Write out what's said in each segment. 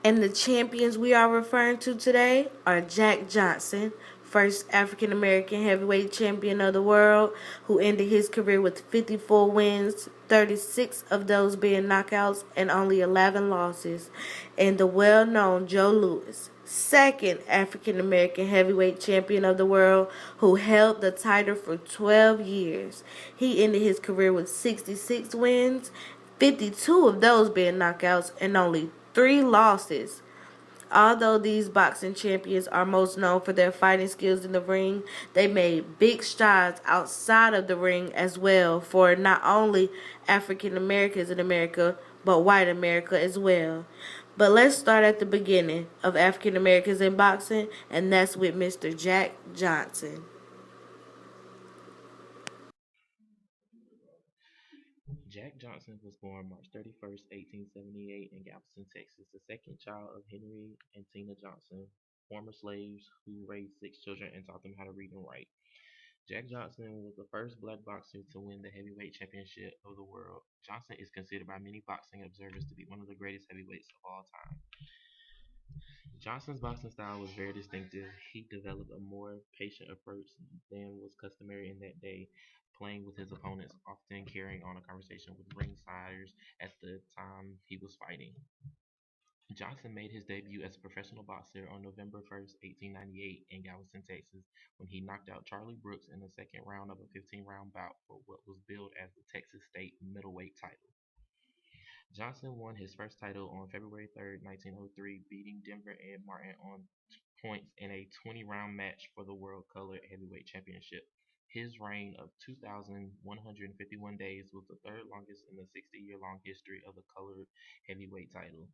And the champions we are referring to today are Jack Johnson, first African American heavyweight champion of the world, who ended his career with 54 wins, 36 of those being knockouts, and only 11 losses. And the well known Joe Louis, second African American heavyweight champion of the world, who held the title for 12 years. He ended his career with 66 wins, 52 of those being knockouts, and only 3 losses. Although these boxing champions are most known for their fighting skills in the ring, they made big strides outside of the ring as well for not only African Americans in America, but white America as well. But let's start at the beginning of African Americans in boxing, and that's with Mr. Jack Johnson. Jack Johnson was born March 31st, 1878 in Galveston, Texas, the second child of Henry and Tina Johnson, former slaves who raised 6 children and taught them how to read and write. Jack Johnson was the first black boxer to win the heavyweight championship of the world. Johnson is considered by many boxing observers to be one of the greatest heavyweights of all time. Johnson's boxing style was very distinctive. He developed a more patient approach than was customary in that day, playing with his opponents, often carrying on a conversation with ringsiders at the time he was fighting. Johnson made his debut as a professional boxer on November 1st, 1898, in Galveston, Texas, when he knocked out Charlie Brooks in the second round of a 15-round bout for what was billed as the Texas State middleweight title. Johnson won his first title on February 3rd, 1903, beating Denver Ed Martin on points in a 20-round match for the World Colored Heavyweight Championship. His reign of 2,151 days was the third longest in the 60-year-long history of the colored heavyweight title.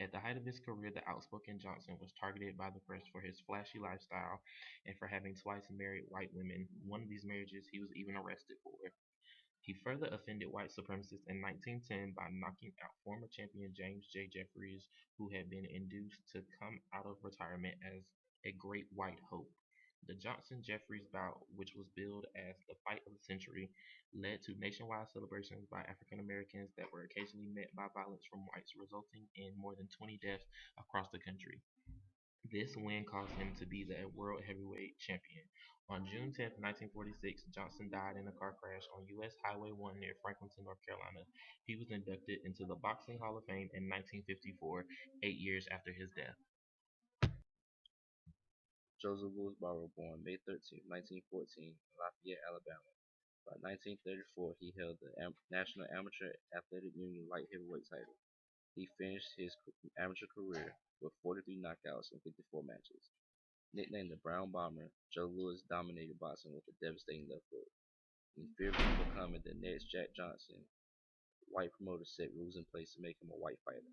At the height of his career, the outspoken Johnson was targeted by the press for his flashy lifestyle and for having twice married white women. One of these marriages he was even arrested for. He further offended white supremacists in 1910 by knocking out former champion James J. Jeffries, who had been induced to come out of retirement as a great white hope. The Johnson Jeffries bout, which was billed as the fight of the century, led to nationwide celebrations by African Americans that were occasionally met by violence from whites, resulting in more than 20 deaths across the country. This win caused him to be the world heavyweight champion. On June 10th, 1946, Johnson died in a car crash on U.S. Highway 1 near Franklinton, North Carolina. He was inducted into the Boxing Hall of Fame in 1954, 8 years after his death. Joseph Louis Barrow, born May 13, 1914, in Lafayette, Alabama. By 1934, he held the National Amateur Athletic Union light heavyweight title. He finished his amateur career with 43 knockouts in 54 matches. Nicknamed the Brown Bomber, Joe Louis dominated boxing with a devastating left hook. In fear of becoming the next Jack Johnson, white promoters set rules in place to make him a white fighter.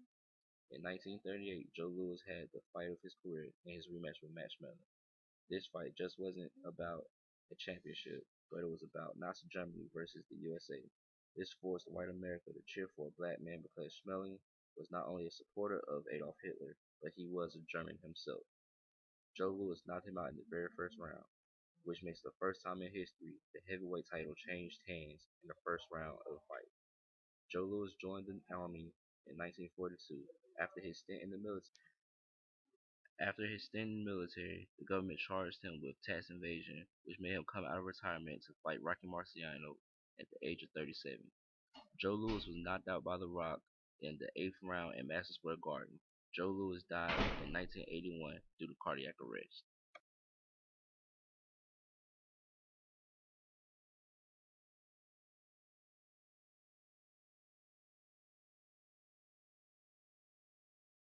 In 1938, Joe Louis had the fight of his career in his rematch with Max Miller. This fight just wasn't about a championship, but it was about Nazi Germany versus the USA. This forced white America to cheer for a black man because Schmeling was not only a supporter of Adolf Hitler, but he was a German himself. Joe Louis knocked him out in the very first round, which makes the first time in history the heavyweight title changed hands in the first round of the fight. Joe Louis joined the Army in 1942 after his stint in the military. After his stint in the military, the government charged him with tax evasion, which made him come out of retirement to fight Rocky Marciano at the age of 37. Joe Louis was knocked out by The Rock in the eighth round at Madison Square Garden. Joe Louis died in 1981 due to cardiac arrest.